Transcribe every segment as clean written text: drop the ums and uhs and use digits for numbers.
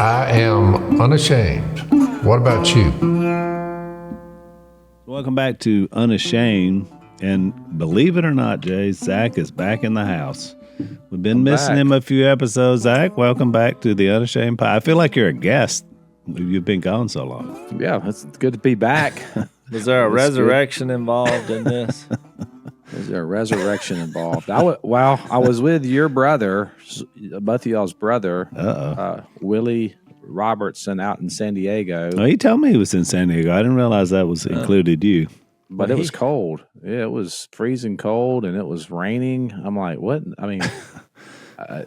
I am unashamed. What about you? Welcome back to Unashamed. And believe it or not, Jay, Zach is back in the house. We've been missing him a few episodes. Zach, welcome back to the Unashamed Pie. I feel like you're a guest. You've been gone so long. Yeah, it's good to be back. Was there a resurrection involved in this? Is there a resurrection involved? I was with your brother, both of y'all's brother, Willie Robertson out in San Diego. Oh, he told me he was in San Diego. I didn't realize that was included you. But it was cold. Yeah, it was freezing cold, and it was raining. I'm like, what? I mean,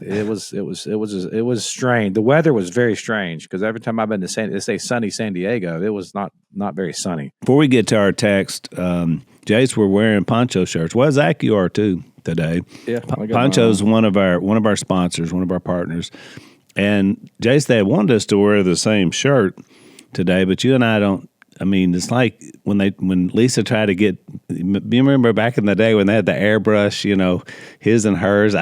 it was strange. The weather was very strange because every time I've been to sunny San Diego, it was not very sunny. Before we get to our text, Jase, we're wearing poncho shirts. Well, Zach, you are too today. Yeah, Poncho's one of our sponsors, one of our partners. And Jase, they wanted us to wear the same shirt today, but you and I don't. I mean, it's like when Lisa tried to get. You remember back in the day when they had the airbrush, his and hers.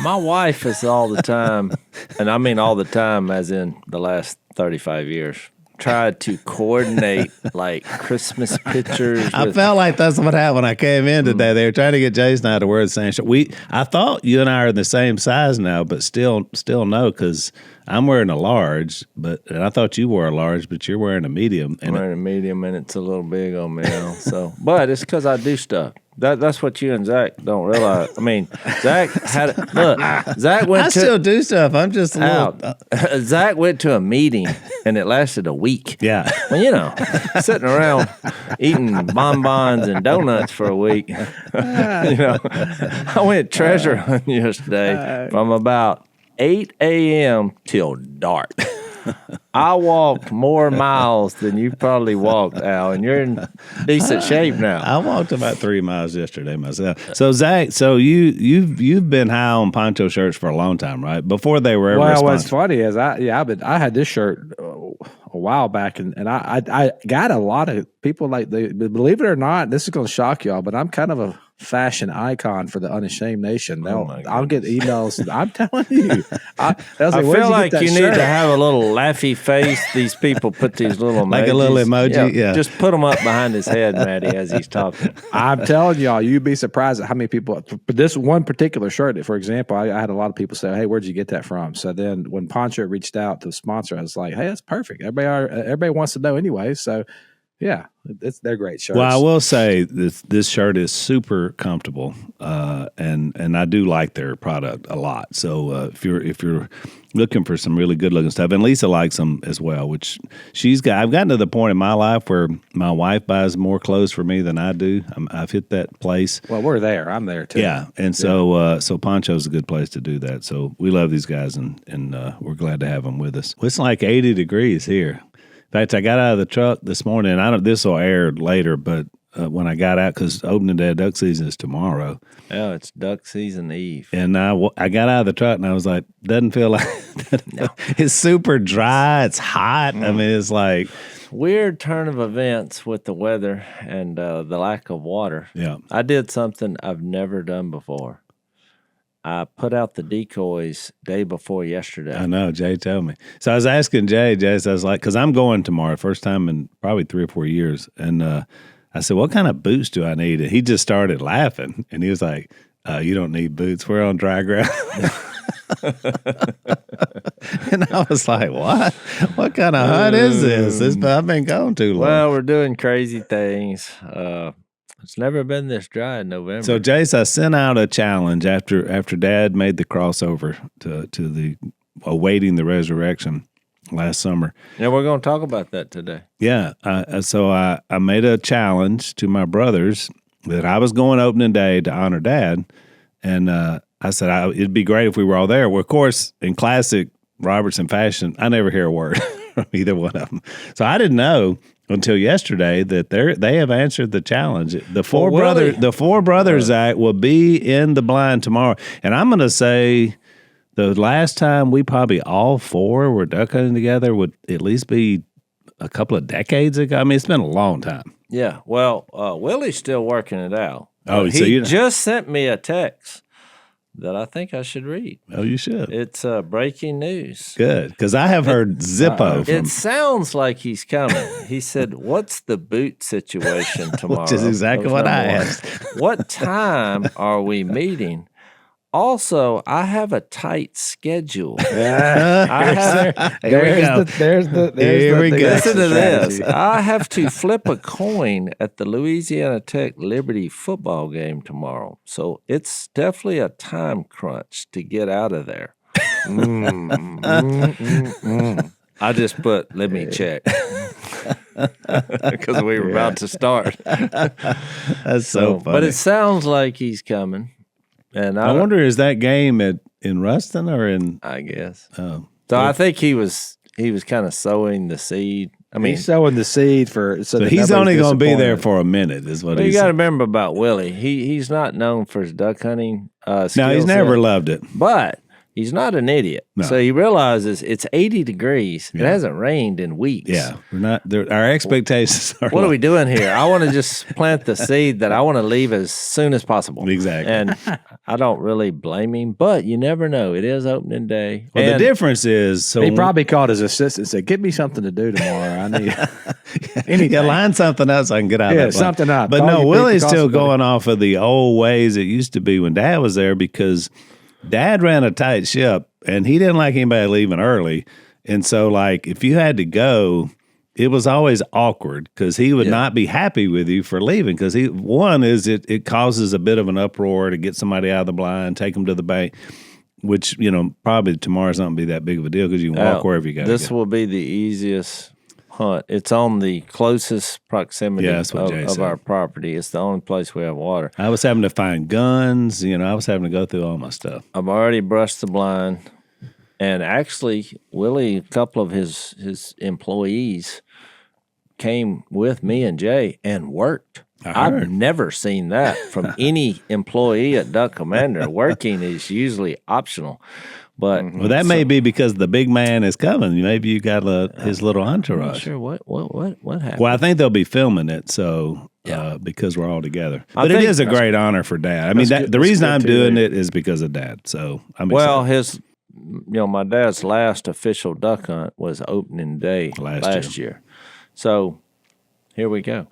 My wife is all the time, and I mean all the time, as in the last 35 years. Tried to coordinate like Christmas pictures. I felt like that's what happened when I came in today. They were trying to get Jase and I to wear the same shirt. I thought you and I are in the same size now, but still no, because I'm wearing a large, and I thought you wore a large, but you're wearing a medium. I'm wearing a medium, and it's a little big on me now. So, but it's because I do stuff. That's what you and Zach don't realize. I mean, Zach I still do stuff. I'm just a little. Zach went to a meeting, and it lasted a week. Yeah. Well, sitting around eating bonbons and donuts for a week. I went treasure hunting yesterday from about 8 a.m. till dark. I walked more miles than you probably walked, Al, and you're in decent shape now. I walked about 3 miles yesterday myself. So Zach, you've been high on poncho shirts for a long time, right? Before they were ever. Well, what's funny is I had this shirt a while back, and I got a lot of people believe it or not, this is going to shock y'all, but I'm kind of a fashion icon for the Unashamed Nation. I'll get emails. I'm telling you. I feel like you need to have a little laughy face. These people put these little emojis. Like a little emoji, yeah. Just put them up behind his head, Maddie, as he's talking. I'm telling y'all, you'd be surprised at how many people. But this one particular shirt, for example, I had a lot of people say, "Hey, where'd you get that from?" So then when Poncho reached out to sponsor, I was like, "Hey, that's perfect. Everybody wants to know anyway." So. Yeah, they're great shirts. Well, I will say this shirt is super comfortable, and I do like their product a lot. So if you're looking for some really good looking stuff, and Lisa likes them as well, which I've gotten to the point in my life where my wife buys more clothes for me than I do. I've hit that place. Well, we're there. I'm there too. Yeah, and so Poncho's a good place to do that. So we love these guys, and we're glad to have them with us. It's like 80 degrees here. In fact, I got out of the truck this morning, and this will air later, but when I got out, because opening day of duck season is tomorrow. Oh, it's duck season eve. And I got out of the truck, and I was like, doesn't feel like it's super dry. It's hot. I mean, it's like. Weird turn of events with the weather and the lack of water. Yeah. I did something I've never done before. I put out the decoys day before yesterday. I know, Jay told me. So I was asking Jay, I was like, because I'm going tomorrow, first time in probably 3 or 4 years. And I said, what kind of boots do I need? And he just started laughing. And he was like, you don't need boots. We're on dry ground. And I was like, what? What kind of hunt is this? I've been gone too long. Well, we're doing crazy things. It's never been this dry in November. So, Jase, I sent out a challenge after Dad made the crossover to the awaiting the resurrection last summer. Yeah, we're going to talk about that today. Yeah. So I made a challenge to my brothers that I was going opening day to honor Dad. And I said it'd be great if we were all there. Well, of course, in classic Robertson fashion, I never hear a word from either one of them. So I didn't know until yesterday that they have answered the challenge. The four brothers, Zach, will be in the blind tomorrow. And I'm going to say the last time we probably all four were duck hunting together would at least be a couple of decades ago. I mean, it's been a long time. Yeah. Well, Willie's still working it out. Oh, he just sent me a text that I think I should read. Oh, you should. It's breaking news. Good, because I have heard Zippo. It sounds like he's coming. He said, "What's the boot situation tomorrow?" Which is exactly what I asked. What time are we meeting? Also, I have a tight schedule. There's the Listen to this. I have to flip a coin at the Louisiana Tech Liberty football game tomorrow. So it's definitely a time crunch to get out of there. I just put, let me check. Because we were about to start. That's so funny. But it sounds like he's coming. And I wonder, is that game in Ruston or in? I guess. Oh, so I think he was kind of sowing the seed. I mean, he's sowing the seed for. So he's only going to be there for a minute, is what he's. You got to remember about Willie. He's not known for his duck hunting. No, he's never loved it. But he's not an idiot. No. So he realizes it's 80 degrees. Yeah. It hasn't rained in weeks. Yeah, we're not. Our expectations are. What are we doing here? I want to just plant the seed that I want to leave as soon as possible. Exactly. And I don't really blame him, but you never know. It is opening day. Well, the difference is, so he probably called his assistant and said, "Get me something to do tomorrow. I need anything. Yeah, line something up so I can get out of that. Something up." But no, Willie's still going off of the old ways it used to be when Dad was there, because Dad ran a tight ship and he didn't like anybody leaving early. And so, like, if you had to go, it was always awkward because he would not be happy with you for leaving, because it causes a bit of an uproar to get somebody out of the blind, take them to the bank, which, probably tomorrow's not going to be that big of a deal because you can walk wherever you got to go. This will be the easiest hunt. It's on the closest proximity of our property. It's the only place we have water. I was having to find guns. I was having to go through all my stuff. I've already brushed the blind. And actually, Willie, a couple of his employees came with me and Jay and worked. I've never seen that from any employee at Duck Commander. Working is usually optional. But that may be because the big man is coming. Maybe you got his little entourage. I'm not sure what happened. Well, I think they'll be filming it, so because we're all together. But it is a great honor for Dad. I mean, the reason I'm doing it is because of Dad. So I'm excited. My dad's last official duck hunt was opening day last year. So here we go.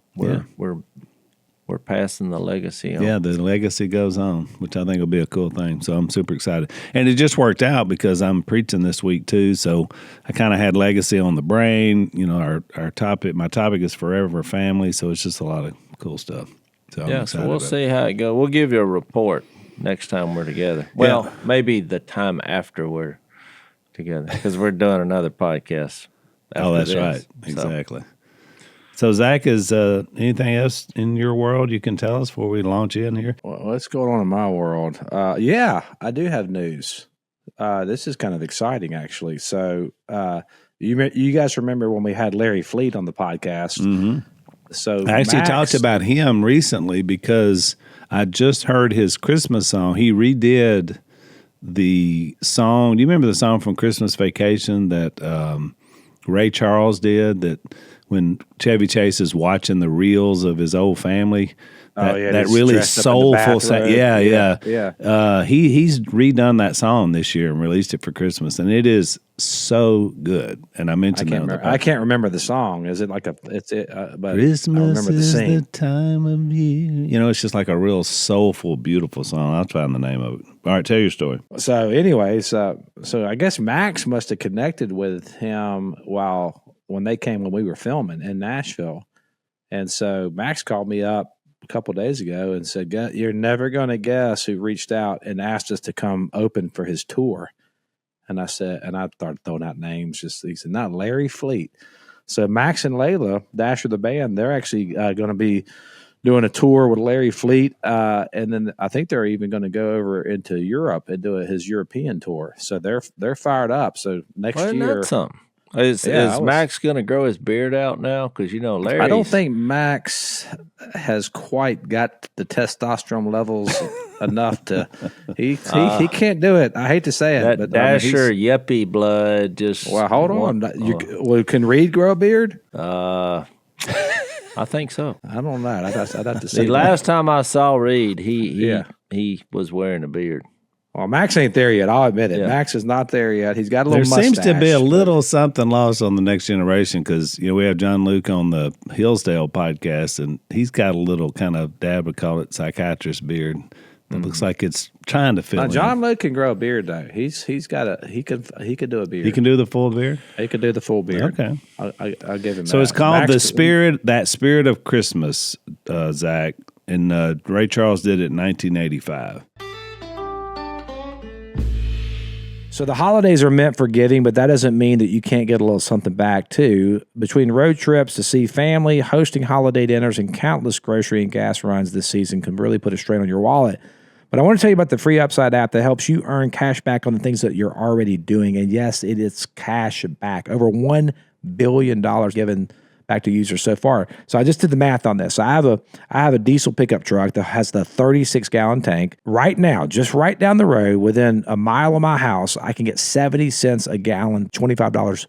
We're passing the legacy on. Yeah, the legacy goes on, which I think will be a cool thing. So I'm super excited. And it just worked out because I'm preaching this week too. So I kind of had legacy on the brain. My topic is forever family. So it's just a lot of cool stuff. So so we'll see how it goes. We'll give you a report next time we're together. Well, maybe the time after we're together, because we're doing another podcast. That's right. Exactly. So Zach, is anything else in your world you can tell us before we launch in here? Well, what's going on in my world? I do have news. This is kind of exciting, actually. So you guys remember when we had Larry Fleet on the podcast? Mm-hmm. So I actually talked about him recently because I just heard his Christmas song. He redid the song. Do you remember the song from Christmas Vacation that Ray Charles did, that when Chevy Chase is watching the reels of his old family? That really soulful sound. Yeah. He's redone that song this year and released it for Christmas, and it is so good. And I mentioned I can't remember the song. Is it like but Christmas I remember is the time of year. It's just like a real soulful, beautiful song. I'll find the name of it. All right, tell your story. So, anyways, so I guess Max must have connected with him when they came when we were filming in Nashville, and so Max called me up a couple of days ago and said, "You're never going to guess who reached out and asked us to come open for his tour." And I said, and I started throwing out names. He said, "Not Larry Fleet." So Max and Layla, Dasher the band, they're actually going to be doing a tour with Larry Fleet, and then I think they're even going to go over into Europe and do his European tour. So they're fired up. So next year, that's something. Is Max going to grow his beard out now? Because Larry. I don't think Max has quite got the testosterone levels enough to. He can't do it. I hate to say it, that but Dasher yuppie blood just. Well, hold on. Can Reed grow a beard? I think so. I don't know. I'd have to see. The last time I saw Reed, he was wearing a beard. Well, Max ain't there yet. I'll admit it. Yeah. Max is not there yet. He's got a little There seems to be a mustache, little something lost on the next generation because, we have John Luke on the Hillsdale podcast, and he's got a little kind of, Dad would call it psychiatrist beard. It looks like it's trying to fill Now, in. John Luke can grow a beard though. He could do a beard. He can do the full beard? He could do the full beard. Okay. I'll give him. So that. it's called Max- the spirit, that spirit of Christmas, Zach. And Ray Charles did it in 1985. So the holidays are meant for giving, but that doesn't mean that you can't get a little something back too. Between road trips to see family, hosting holiday dinners, and countless grocery and gas runs this season can really put a strain on your wallet. But I want to tell you about the free Upside app that helps you earn cash back on the things that you're already doing. And yes, it is cash back. Over $1 billion given back to users so far. So I just did the math on this. So I have a diesel pickup truck that has the 36-gallon tank. Right now, just right down the road, within a mile of my house, I can get 70 cents a gallon, $25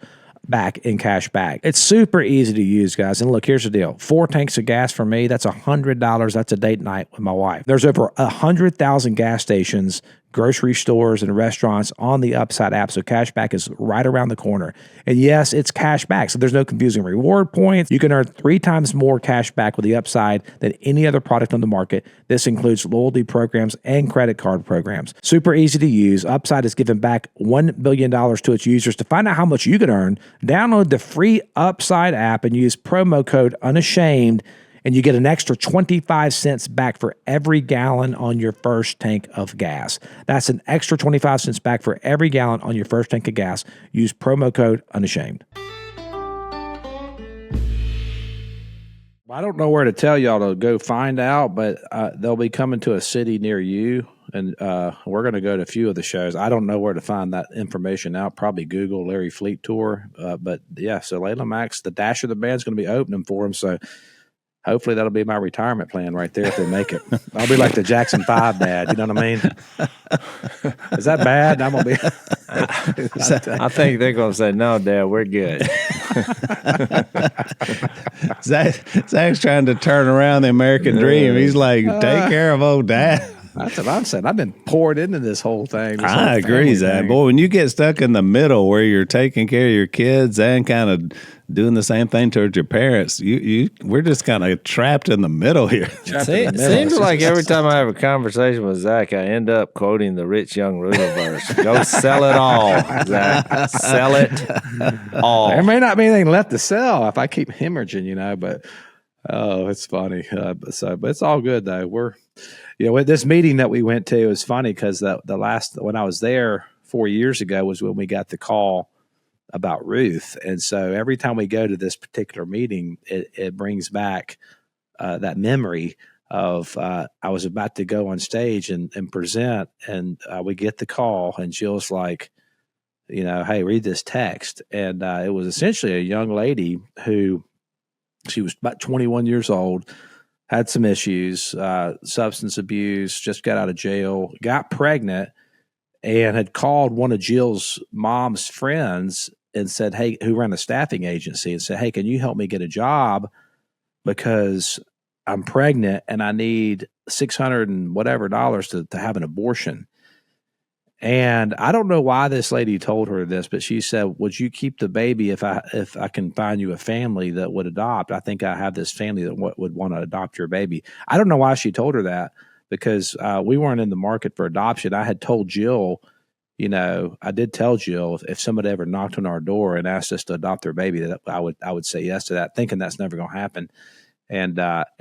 back in cash back. It's super easy to use, guys. And look, here's the deal. 4 tanks of gas for me, that's $100. That's a date night with my wife. There's over 100,000 gas stations, grocery stores, and restaurants on the Upside app, so cash back is right around the corner. And yes, it's cash back, so there's no confusing reward points. You can earn 3 times more cash back with the Upside than any other product on the market. This includes loyalty programs and credit card programs. Super easy to use. Upside has given back $1 billion to its users. To find out how much you can earn, download the free Upside app and use promo code UNASHAMED, and you get an extra 25 cents back for every gallon on your first tank of gas. That's an extra 25 cents back for every gallon on your first tank of gas. Use promo code UNASHAMED. I don't know where to tell y'all to go find out, but they'll be coming to a city near you, and we're going to go to a few of the shows. I don't know where to find that information out. Probably Google Larry Fleet Tour. But yeah, so Layla Max, the Dasher the Band's going to be opening for him, so hopefully that'll be my retirement plan right there if they make it. I'll be like the Jackson 5 dad. You know what I mean? Is that bad? I'm gonna be. I think they're going to say, no, Dad, we're good. Zach's trying to turn around the American dream. He's like, take care of old Dad. That's what I'm saying. I've been poured into this whole thing. I agree, Zach. Boy, when you get stuck in the middle where you're taking care of your kids and kind of doing the same thing towards your parents, we're just kind of trapped in the middle here. It seems like every time I have a conversation with Zach, I end up quoting the Rich Young Ruler verse. Go sell it all, Zach. Sell it all. There may not be anything left to sell if I keep hemorrhaging, but it's funny. But it's all good though. With this meeting that we went to, it was funny because the last, when I was there 4 years ago, was when we got the call about Ruth. And so every time we go to this particular meeting, it brings back that memory of I was about to go on stage and present, and we get the call, and Jill's like, hey, read this text. And it was essentially a young lady who, she was about 21 years old, had some issues, substance abuse, just got out of jail, got pregnant, and had called one of Jill's mom's friends and said, hey, who ran a staffing agency, and said, hey, can you help me get a job because I'm pregnant and I need $600 and whatever to have an abortion. And I don't know why this lady told her this, but she said, would you keep the baby if I can find you a family that would adopt? I think I have this family that would want to adopt your baby. I don't know why she told her that, because we weren't in the market for adoption. I had told Jill, I did tell Jill if somebody ever knocked on our door and asked us to adopt their baby, that I would say yes to that, thinking that's never going to happen. And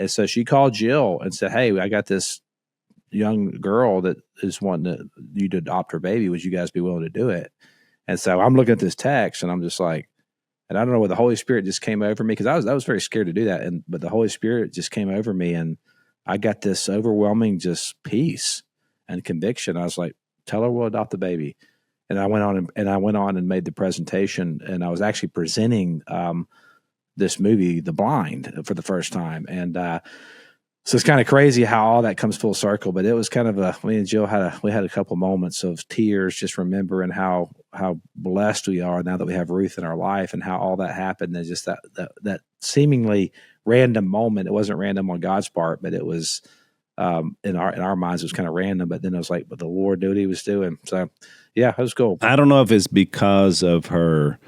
so she called Jill and said, hey, I got this young girl that is wanting you to adopt her baby. Would you guys be willing to do it? And so I'm looking at this text and I'm just like, and I don't know where the Holy Spirit just came over me, because I was very scared to do that. But the Holy Spirit just came over me, and I got this overwhelming just peace and conviction. I was like, tell her we'll adopt the baby. And I went on and made the presentation, and I was actually presenting this movie, The Blind, for the first time. And so it's kind of crazy how all that comes full circle. But it was kind of me and Jill we had a couple moments of tears, just remembering how blessed we are now that we have Ruth in our life, and how all that happened. And just that seemingly random moment. It wasn't random on God's part, but it was in our minds, it was kind of random. But then it was like, but the Lord knew what He was doing. So, yeah, it was cool. I don't know if it's because of her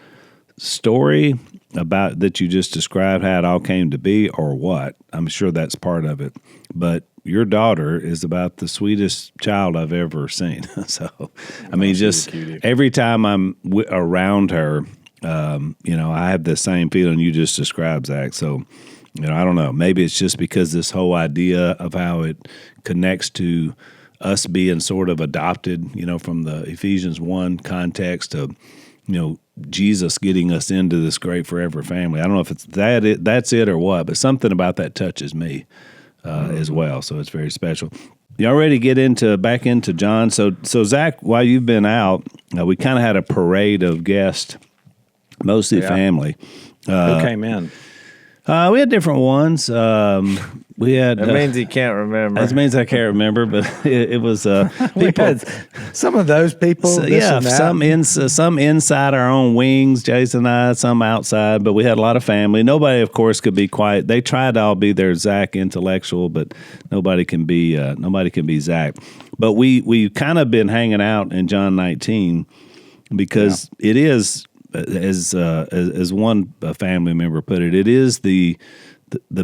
story about that you just described, how it all came to be, or what. I'm sure that's part of it. But your daughter is about the sweetest child I've ever seen. So, I mean, just every time I'm around her, I have the same feeling you just described, Zach. So, I don't know. Maybe it's just because this whole idea of how it connects to us being sort of adopted, from the Ephesians 1 context of, Jesus getting us into this great forever family. I don't know if it's that's it or what, but something about that touches me as well. So it's very special. You already get back into John. So Zach, while you've been out, we kind of had a parade of guests, mostly family. Who came in? We had different ones. We had. That means he can't remember. That means I can't remember, but it was people. Some of those people. Some inside our own wings, Jase and I. Some outside, but we had a lot of family. Nobody, of course, could be quiet. They tried to all be their Zach intellectual, but nobody can be Zach. But we kind of been hanging out in John 19 because it is. As one family member put it, it is the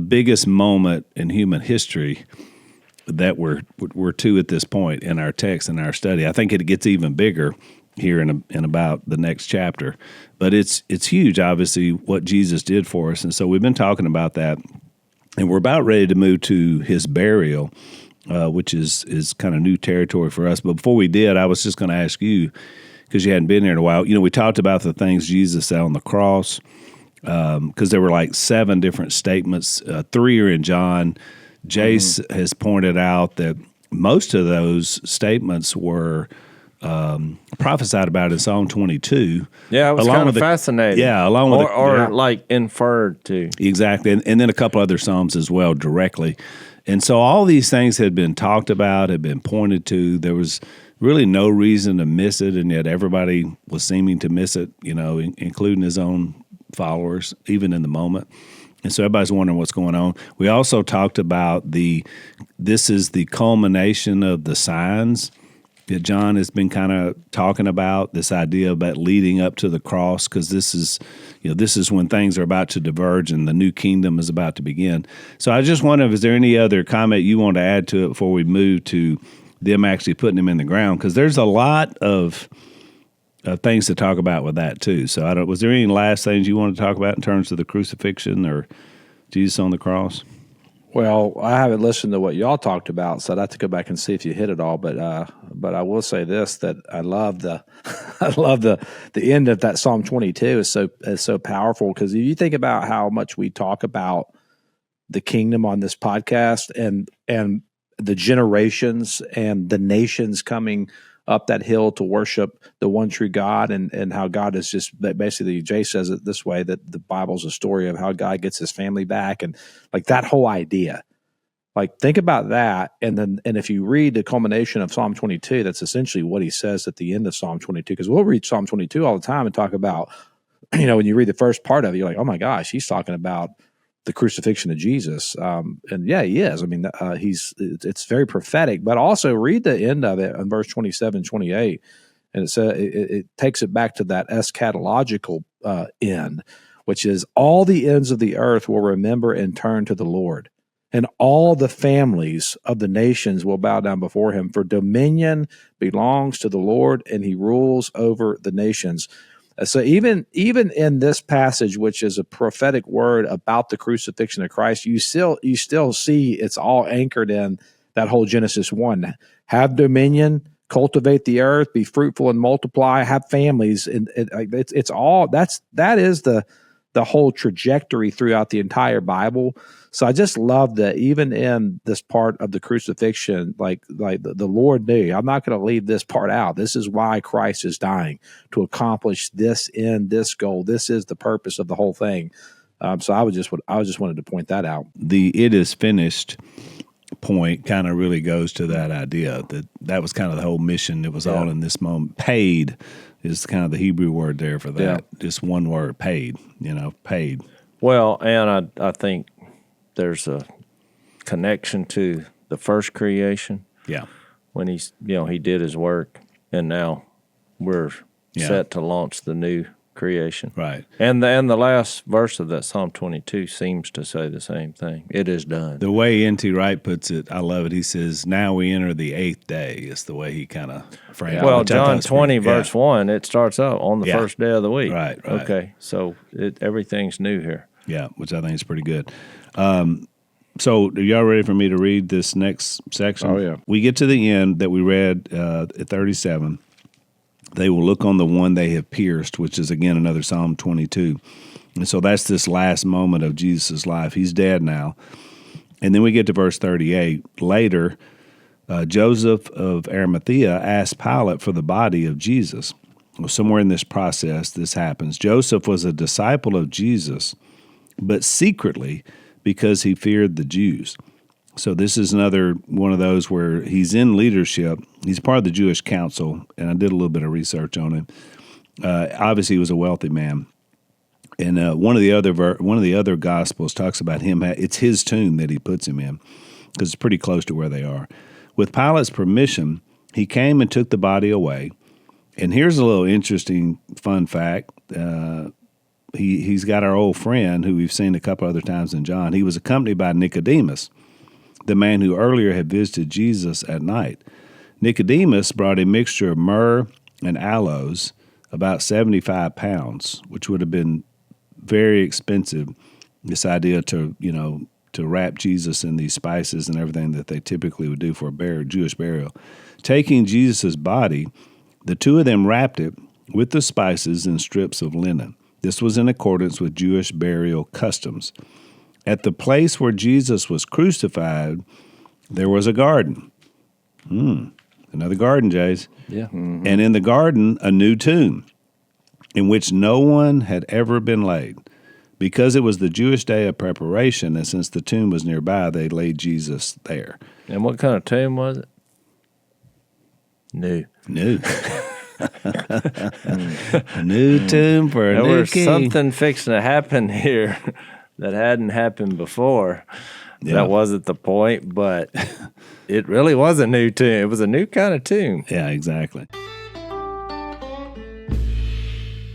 biggest moment in human history that we're to at this point in our text and our study. I think it gets even bigger here in about the next chapter, but it's huge. Obviously, what Jesus did for us, and so we've been talking about that, and we're about ready to move to His burial, which is kind of new territory for us. But before we did, I was just going to ask you, because you hadn't been there in a while. We talked about the things Jesus said on the cross, because there were like 7 different statements. 3 are in John. Jase has pointed out that most of those statements were prophesied about in Psalm 22. Yeah, it was kind of fascinating. Yeah, along with like inferred to. Exactly, and then a couple other Psalms as well directly. And so all these things had been talked about, had been pointed to. There was really no reason to miss it, and yet everybody was seeming to miss it, including his own followers, even in the moment. And so everybody's wondering what's going on. We also talked about this is the culmination of the signs that John has been kind of talking about, this idea about leading up to the cross, because this is when things are about to diverge and the new kingdom is about to begin. So I just wonder, is there any other comment you want to add to it before we move to them actually putting him in the ground? Because there's a lot of things to talk about with that too. So was there any last things you want to talk about in terms of the crucifixion or Jesus on the cross? Well, I haven't listened to what y'all talked about, so I'd have to go back and see if you hit it all. But I will say this, that I love the end of that Psalm 22 is so powerful, because if you think about how much we talk about the kingdom on this podcast and the generations and the nations coming up that hill to worship the one true God, and how God is just basically, Jay says it this way, that the Bible's a story of how God gets his family back, and like that whole idea. Like, think about that, and if you read the culmination of Psalm 22, that's essentially what he says at the end of Psalm 22, because we'll read Psalm 22 all the time and talk about, when you read the first part of it, you're like, oh my gosh, he's talking about the crucifixion of Jesus. And yeah, he is. I mean, it's very prophetic, but also read the end of it in verse 27, 28. And it takes it back to that eschatological end, which is all the ends of the earth will remember and turn to the Lord, and all the families of the nations will bow down before him, for dominion belongs to the Lord, and he rules over the nations. So even in this passage, which is a prophetic word about the crucifixion of Christ, you still see it's all anchored in that whole Genesis 1. Have dominion, cultivate the earth, be fruitful and multiply, have families, and it's all that is the whole trajectory throughout the entire Bible. So I just love that even in this part of the crucifixion, like the Lord knew, I'm not going to leave this part out. This is why Christ is dying, to accomplish this end, this goal. This is the purpose of the whole thing. So I just wanted to point that out. The "it is finished" point kind of really goes to that idea that was kind of the whole mission. It was all in this moment. Paid is kind of the Hebrew word there for that. Yeah. Just one word, paid. Paid. Well, and I think there's a connection to the first creation Yeah. when he did his work, and now we're set to launch the new creation. Right. And the last verse of that Psalm 22 seems to say the same thing. It is done. The way N.T. Wright puts it, I love it. He says, "Now we enter the 8th day." Is the way he kind of framed it. Well, which I John thought's 20, pretty- verse 1, it starts out on the first day of the week. Right. Okay, so everything's new here. Yeah, which I think is pretty good. So are y'all ready for me to read this next section? Oh, yeah. We get to the end that we read at 37. They will look on the one they have pierced, which is, again, another Psalm 22. And so that's this last moment of Jesus' life. He's dead now. And then we get to verse 38. Later, Joseph of Arimathea asked Pilate for the body of Jesus. Well, somewhere in this process, this happens. Joseph was a disciple of Jesus, but secretly because he feared the Jews. So this is another one of those where he's in leadership. He's part of the Jewish council, and I did a little bit of research on him. Obviously, he was a wealthy man. And one of the other Gospels talks about him. It's his tomb that he puts him in because it's pretty close to where they are. With Pilate's permission, he came and took the body away. And here's a little interesting fun fact. He's got our old friend who we've seen a couple other times in John. He was accompanied by Nicodemus, the man who earlier had visited Jesus at night. Nicodemus brought a mixture of myrrh and aloes, about 75 pounds, which would have been very expensive. This idea to wrap Jesus in these spices and everything that they typically would do for a Jewish burial. Taking Jesus' body, the two of them wrapped it with the spices in strips of linen. This was in accordance with Jewish burial customs. At the place where Jesus was crucified, there was a garden. Another garden, Jase. Yeah. And in the garden, a new tomb in which no one had ever been laid. Because it was the Jewish day of preparation, and since the tomb was nearby, they laid Jesus there. And what kind of tomb was it? New. A new tomb for a There new was king. something fixing to happen here that hadn't happened before. Yeah. That wasn't the point, but it really was a new tomb. It was a new kind of tomb. Yeah, exactly.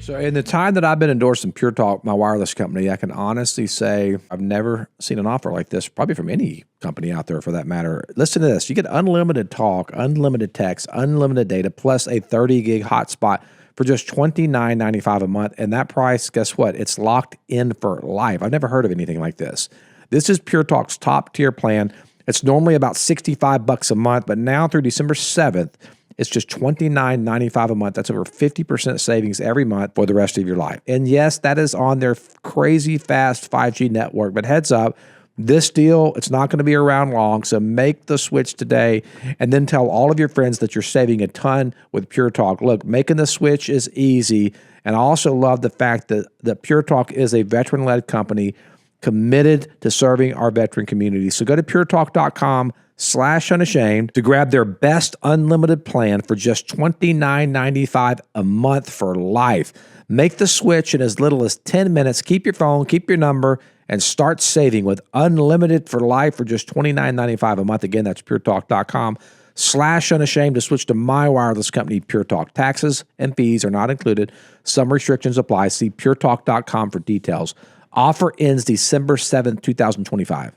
So in the time that I've been endorsing Pure Talk, my wireless company, I can honestly say I've never seen an offer like this, probably from any company out there for that matter. Listen to this. You get unlimited talk, unlimited text, unlimited data, plus a 30 gig hotspot for just $29.95 a month. And that price, guess what? It's locked in for life. I've never heard of anything like this. This is Pure Talk's top tier plan. It's normally about $65 a month, but now through December 7th, it's just $29.95 a month. That's over 50% savings every month for the rest of your life. And yes, that is on their crazy fast 5G network. But heads up, this deal, it's not going to be around long. So make the switch today and then tell all of your friends that you're saving a ton with Pure Talk. Look, making the switch is easy. And I also love the fact that Pure Talk is a veteran-led company committed to serving our veteran community. So go to puretalk.com/unashamed to grab their best unlimited plan for just $29.95 a month for life. Make the switch in as little as 10 minutes. Keep your phone, keep your number, and start saving with unlimited for life for just $29.95 a month. Again, that's puretalk.com/unashamed to switch to my wireless company, Pure Talk. Taxes and fees are not included. Some restrictions apply. See puretalk.com for details. Offer ends December 7th, 2025.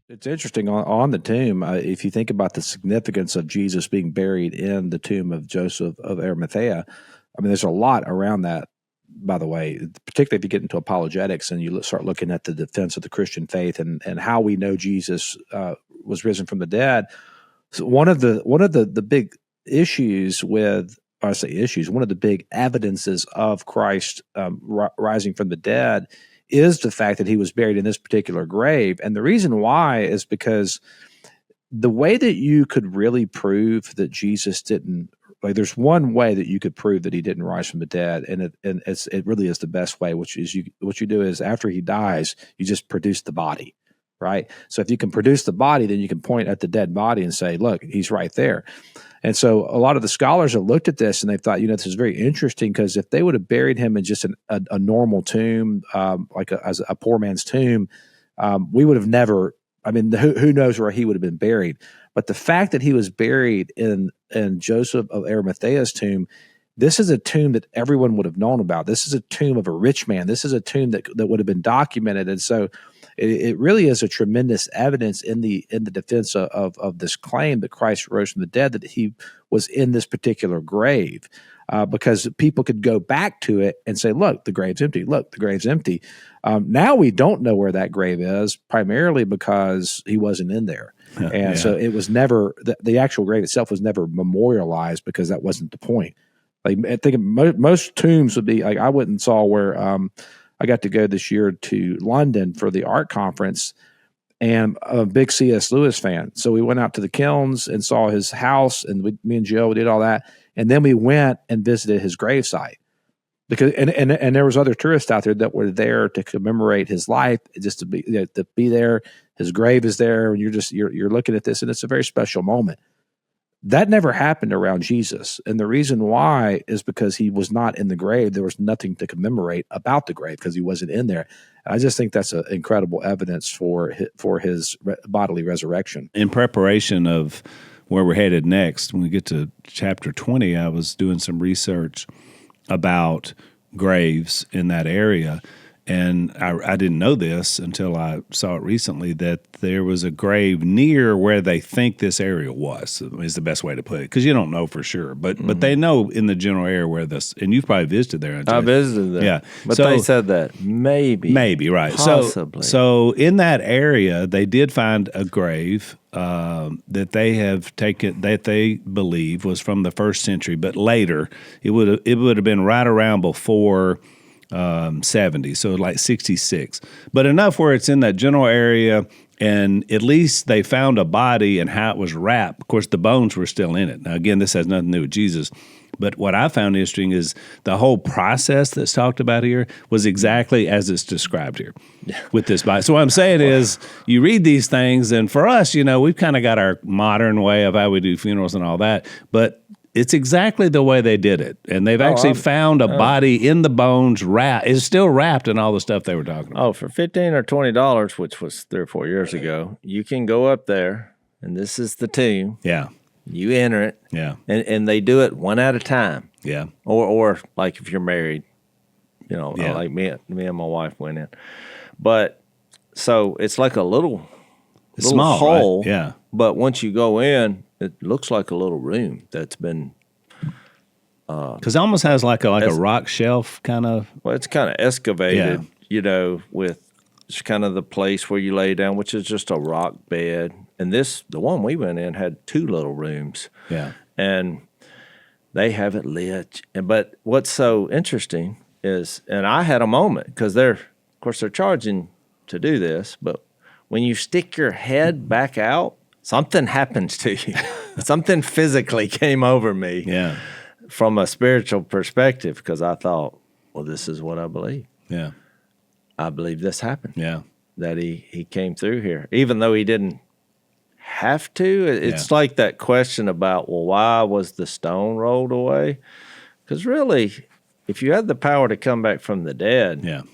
It's interesting on the tomb. If you think about the significance of Jesus being buried in the tomb of Joseph of Arimathea, I mean, there's a lot around that, by the way, particularly if you get into apologetics and you start looking at the defense of the Christian faith and how we know Jesus was risen from the dead. So one of the big issues with, I say issues, one of the big evidences of Christ rising from the dead is the fact that he was buried in this particular grave. And the reason why is because the way that you could really prove that Jesus didn't, like there's one way that you could prove that he didn't rise from the dead, and it really is the best way, which is what you do is after he dies, you just produce the body, right? So if you can produce the body, then you can point at the dead body and say, look, he's right there. And so a lot of the scholars have looked at this and they thought, this is very interesting because if they would have buried him in just a normal tomb, as a poor man's tomb, we would have never. I mean, who knows where he would have been buried? But the fact that he was buried in Joseph of Arimathea's tomb, this is a tomb that everyone would have known about. This is a tomb of a rich man. This is a tomb that would have been documented, and so it really is a tremendous evidence in the defense of this claim that Christ rose from the dead, that he was in this particular grave, because people could go back to it and say, "Look, the grave's empty. Look, the grave's empty." Now we don't know where that grave is, primarily because he wasn't in there. And so it was never, the actual grave itself was never memorialized, because that wasn't the point. Like, I think most tombs would be like, I went and saw where I got to go this year to London for the art conference, and I'm a big C.S. Lewis fan. So we went out to the kilns and saw his house, and me and Joe did all that. And then we went and visited his gravesite. Because and there was other tourists out there that were there to commemorate his life, just to be there. His grave is there, and you're looking at this, and it's a very special moment. That never happened around Jesus, and the reason why is because he was not in the grave. There was nothing to commemorate about the grave because he wasn't in there. And I just think that's an incredible evidence for his bodily resurrection. In preparation of where we're headed next, when we get to chapter 20, I was doing some research about graves in that area. And I didn't know this until I saw it recently, that there was a grave near where they think this area was, is the best way to put it, because you don't know for sure. But they know in the general area where this, and you've probably visited there. I visited there. Yeah. But they said that maybe, right. Possibly. So in that area, they did find a grave that they have taken, that they believe was from the 1st century, but later it would have been right around before 70, so like 66, but enough where it's in that general area, and at least they found a body and how it was wrapped. Of course, the bones were still in it. Now, again, this has nothing to do with Jesus, but what I found interesting is the whole process that's talked about here was exactly as it's described here with this body. So what I'm saying is, you read these things, and for us, we've kind of got our modern way of how we do funerals and all that, but it's exactly the way they did it. And they've actually found a body in the bones wrapped. It's still wrapped in all the stuff they were talking about. Oh, for $15 or $20, which was 3 or 4 years ago, you can go up there, and this is the tomb. Yeah. You enter it. Yeah. And they do it one at a time. Yeah. Or like if you're married, like me and my wife went in. But so it's like a little small hole. Right? Yeah. But once you go in, it looks like a little room that's been, because it almost has like a rock shelf kind of. Well, it's kind of excavated, with it's kind of the place where you lay down, which is just a rock bed. And the one we went in had 2 little rooms. Yeah. And they have it lit. But what's so interesting is, and I had a moment, because of course they're charging to do this, but when you stick your head back out, something happens to you. Something physically came over me from a spiritual perspective, because I thought, well, this is what I believe. Yeah. I believe this happened. Yeah. That he came through here. Even though he didn't have to. It's like that question about, well, why was the stone rolled away? Because really, if you had the power to come back from the dead,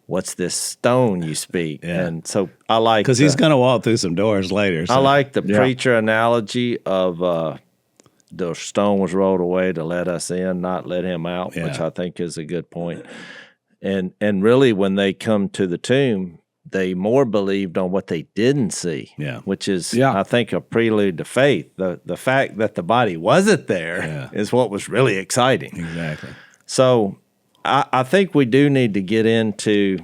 what's this stone you speak? Yeah. And so I like, because he's going to walk through some doors later. So. I like the preacher analogy of the stone was rolled away to let us in, not let him out, which I think is a good point. And really, when they come to the tomb, they more believed on what they didn't see, which is, I think, a prelude to faith. The fact that the body wasn't there is what was really exciting. Exactly. So I think we do need to get into,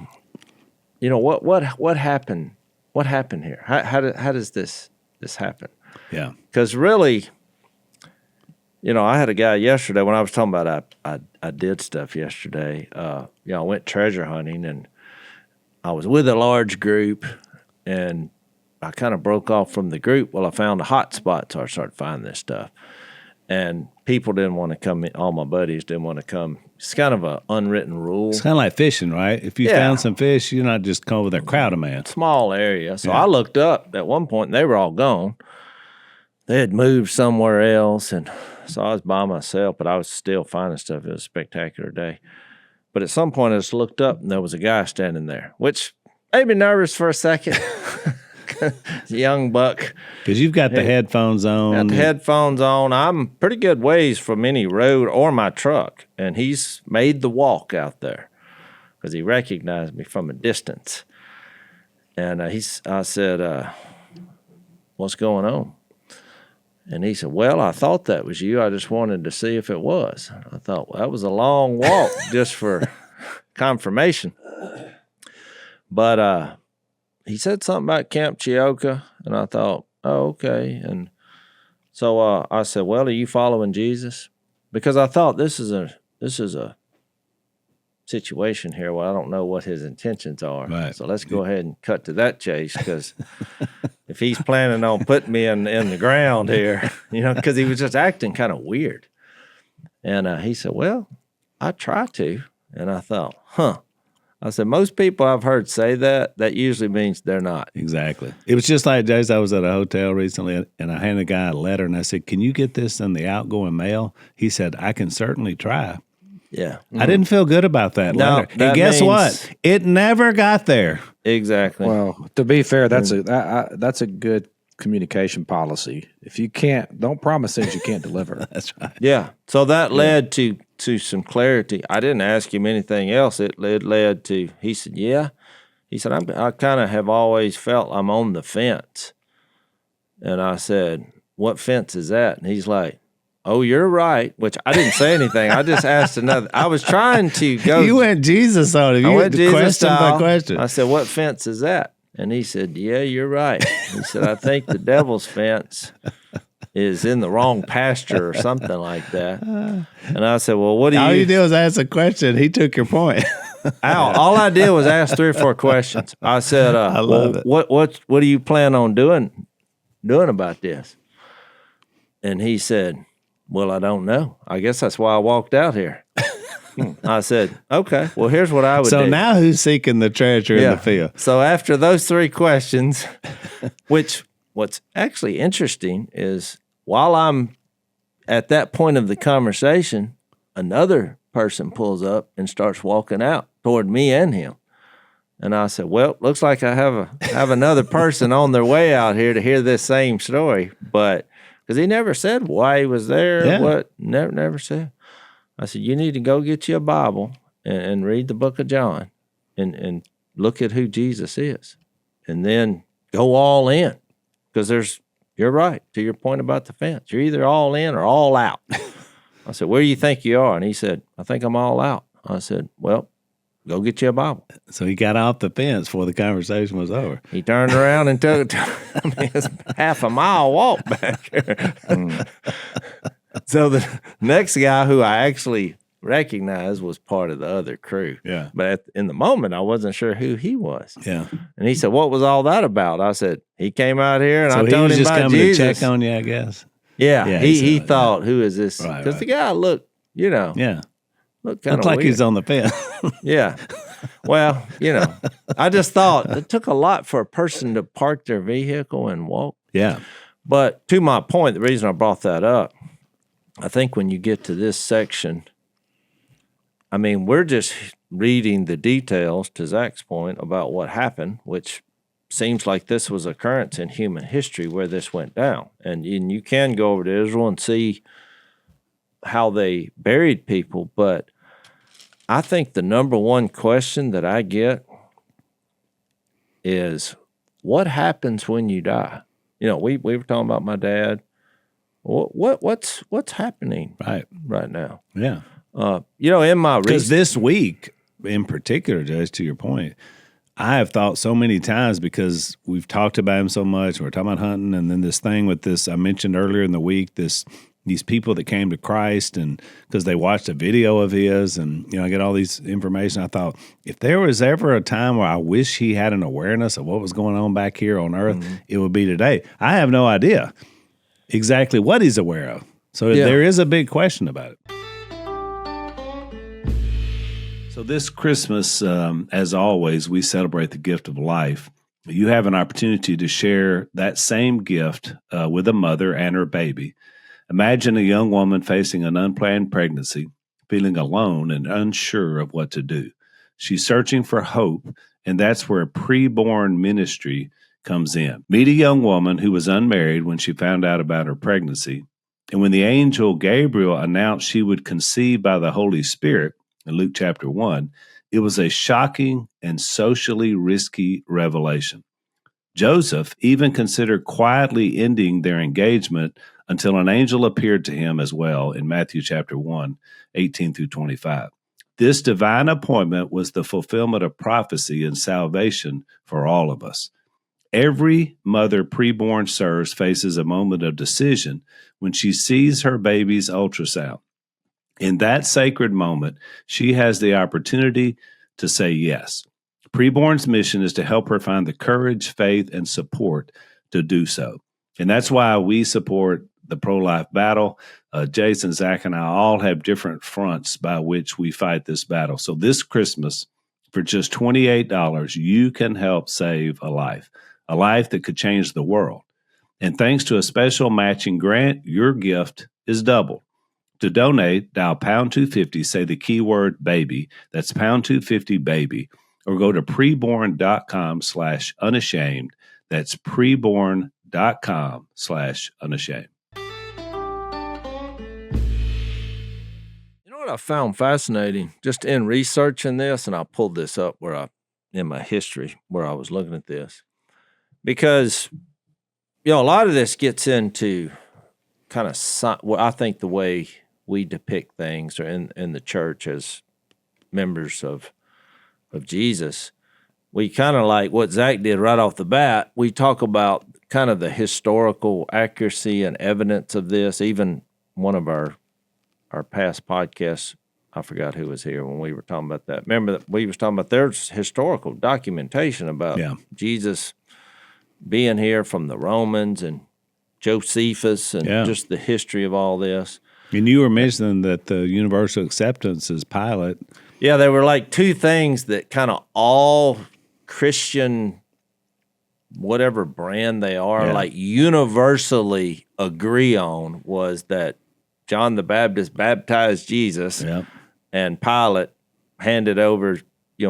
what happened. What happened here? How does this happen? Yeah. Because really, I had a guy yesterday when I was talking about I did stuff yesterday. I went treasure hunting, and I was with a large group, and I kind of broke off from the group. Well, I found a hot spot, so I started finding this stuff. And people didn't want to come in. All my buddies didn't want to come. It's kind of an unwritten rule. It's kind of like fishing, right? If you found some fish, you're not just coming with a crowd of man. Small area. So I looked up at one point, and they were all gone. They had moved somewhere else, and so I was by myself, but I was still finding stuff. It was a spectacular day. But at some point, I just looked up, and there was a guy standing there, which made me nervous for a second. Young buck. Because you've got the headphones on. Got the headphones on. I'm pretty good ways from any road or my truck, and he's made the walk out there because he recognized me from a distance. And I said, what's going on? And he said, well, I thought that was you. I just wanted to see if it was. I thought, well, that was a long walk just for confirmation. But he said something about Camp Chioka, and I thought, oh, okay. And so I said, well, are you following Jesus? Because I thought this is a situation here where I don't know what his intentions are. Right. So let's go ahead and cut to that chase, because if he's planning on putting me in the ground here, because he was just acting kind of weird. And he said, well, I try to. And I thought, I said, most people I've heard say that usually means they're not. Exactly. It was just like, Jase, I was at a hotel recently, and I handed a guy a letter, and I said, can you get this in the outgoing mail? He said, I can certainly try. Yeah. I didn't feel good about that letter. And guess what? It never got there. Exactly. Well, to be fair, that's a good communication policy. If you don't promise things you can't deliver. That's right. Yeah. So that led to some clarity. I didn't ask him anything else. It led to, he said, yeah. He said, I kind of have always felt I'm on the fence. And I said, what fence is that? And he's like, oh, you're right, which I didn't say anything. I just asked another. I was trying to go. You went Jesus on him. You went question by question. I said, what fence is that? And he said, yeah, you're right. He said, I think the devil's fence is in the wrong pasture or something like that. And I said, well, what do you... All you did was ask a question. He took your point. All I did was ask 3 or 4 questions. I said, I love it. What do you plan on doing about this? And he said, well, I don't know. I guess that's why I walked out here. I said, okay, well, here's what I would do. So now who's seeking the treasure in the field? So after those 3 questions, what's actually interesting is while I'm at that point of the conversation, another person pulls up and starts walking out toward me and him. And I said, well, looks like I have another person on their way out here to hear this same story. But because he never said why he was there, never said. I said, you need to go get you a Bible and read the book of John and look at who Jesus is. And then go all in. Because you're right, to your point about the fence. You're either all in or all out. I said, where do you think you are? And he said, I think I'm all out. I said, well, go get you a Bible. So he got off the fence before the conversation was over. He turned around and took it's half a mile walk back here. So the next guy who I actually recognized was part of the other crew. Yeah. But in the moment, I wasn't sure who he was. Yeah. And he said, what was all that about? I said, he came out here and so I told him about Jesus. he was just coming to check on you, I guess. Yeah. He thought, who is this? Because the guy looked, looked kind of like weird. He's on the fence. Yeah. Well, I just thought it took a lot for a person to park their vehicle and walk. Yeah. But to my point, the reason I brought that up, I think when you get to this section, I mean, we're just reading the details, to Zach's point, about what happened, which seems like this was an occurrence in human history where this went down. And you can go over to Israel and see how they buried people, but I think the number one question that I get is, what happens when you die? We were talking about my dad. What's happening right now? Yeah. In my research. Because this week in particular, Jase, to your point, I have thought so many times, because we've talked about him so much, we're talking about hunting, and then this thing with this, I mentioned earlier in the week, these people that came to Christ, and because they watched a video of his, and I get all these information. I thought, if there was ever a time where I wish he had an awareness of what was going on back here on earth, it would be today. I have no idea exactly what he's aware of. So there is a big question about it. So this Christmas, as always, we celebrate the gift of life. You have an opportunity to share that same gift with a mother and her baby. Imagine a young woman facing an unplanned pregnancy, feeling alone and unsure of what to do. She's searching for hope And that's where preborn ministry comes in. Meet a young woman who was unmarried when she found out about her pregnancy. And when the angel Gabriel announced she would conceive by the Holy Spirit in Luke chapter 1, it was a shocking and socially risky revelation. Joseph even considered quietly ending their engagement until an angel appeared to him as well in Matthew chapter 1, 18 through 25. This divine appointment was the fulfillment of prophecy and salvation for all of us. Every mother preborn serves faces a moment of decision when she sees her baby's ultrasound. In that sacred moment, she has the opportunity to say yes. Preborn's mission is to help her find the courage, faith, and support to do so. And that's why we support the pro-life battle. Jase and Zach and I all have different fronts by which we fight this battle. So this Christmas, for just $28, you can help save a life that could change the world. And thanks to a special matching grant, your gift is doubled. To donate, dial pound 250, say the keyword baby. That's pound 250 baby. Or go to preborn.com/unashamed. That's preborn.com/unashamed. You know what I found fascinating just in researching this, and I pulled this up in my history where I was looking at this, because a lot of this gets into kind of I think the way we depict things or in the church as members of Jesus. We kind of like what Zach did right off the bat. We talk about kind of the historical accuracy and evidence of this. Even one of our past podcasts, I forgot who was here when we were talking about that. Remember that we was talking about there's historical documentation about Jesus being here from the Romans and Josephus and just the history of all this. And you were mentioning that the universal acceptance is Pilate. Yeah, there were like two things that kind of all Christian, whatever brand they are, like universally agree on was that John the Baptist baptized Jesus and Pilate handed over,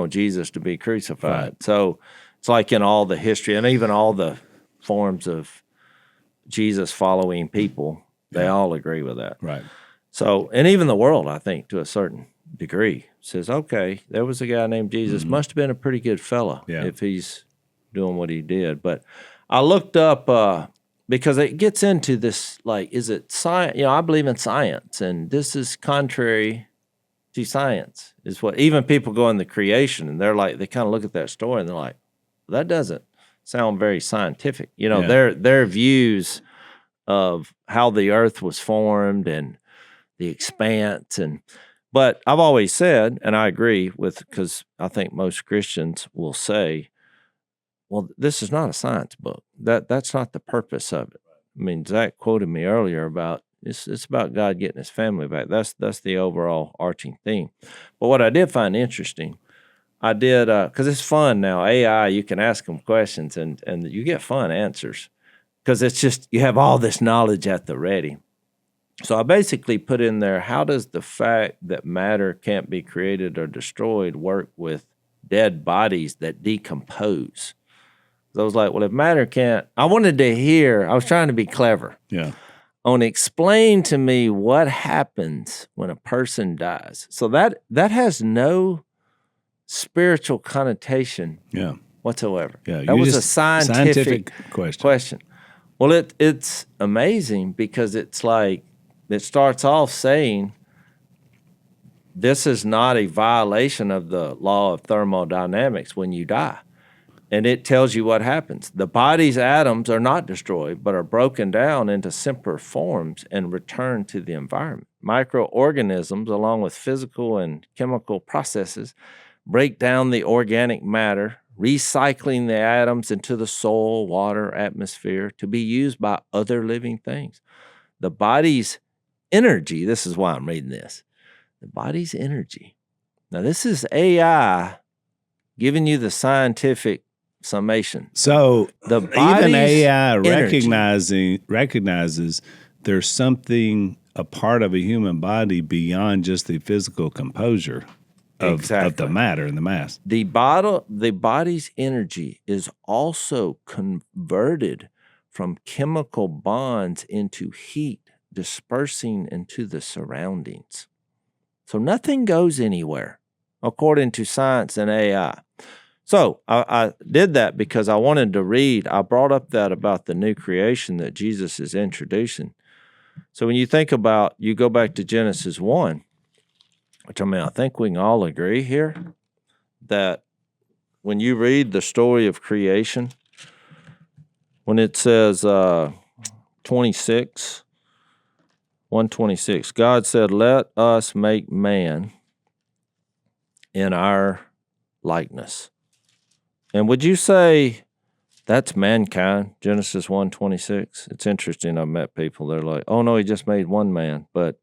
Jesus to be crucified. Right. So it's like in all the history and even all the forms of Jesus following people, they all agree with that. Right. So, and even the world, I think, to a certain degree, says, okay, there was a guy named Jesus, must have been a pretty good fella if he's doing what he did. But I looked up, because it gets into this, like, is it science? I believe in science, and this is contrary to science, is what even people go in the creation, and they're like, they kind of look at that story, and they're like, that doesn't sound very scientific. Their views of how the earth was formed and the expanse. But I've always said, and I agree with, because I think most Christians will say, well, this is not a science book. That's not the purpose of it. I mean, Zach quoted me earlier about it's about God getting his family back. That's the overall arching theme. But what I did find interesting, I did, because it's fun now. AI, you can ask them questions and you get fun answers because it's just, you have all this knowledge at the ready. So I basically put in there, how does the fact that matter can't be created or destroyed work with dead bodies that decompose? So I was like, well, if matter can't, I wanted to hear, I was trying to be clever. Yeah. On explain to me what happens when a person dies. So that has no spiritual connotation whatsoever. Yeah, that was a scientific question. Well, it's amazing because it's like, it starts off saying this is not a violation of the law of thermodynamics when you die. And it tells you what happens. The body's atoms are not destroyed, but are broken down into simpler forms and returned to the environment. Microorganisms, along with physical and chemical processes, break down the organic matter, recycling the atoms into the soil, water, atmosphere to be used by other living things. The body's energy, this is why I'm reading this, the body's energy. Now, this is AI giving you the scientific summation. So the even AI energy recognizes there's something, a part of a human body beyond just the physical composure of the matter and the mass. The body's energy is also converted from chemical bonds into heat, dispersing into the surroundings. So nothing goes anywhere, according to science and AI. So I did that because I wanted to read. I brought up that about the new creation that Jesus is introducing. So when you think about, you go back to Genesis 1, which I think we can all agree here, that when you read the story of creation, when it says 126, God said, "Let us make man in our likeness." And would you say that's mankind, Genesis 1:26? It's interesting. I've met people, they're like, oh, no, he just made one man. But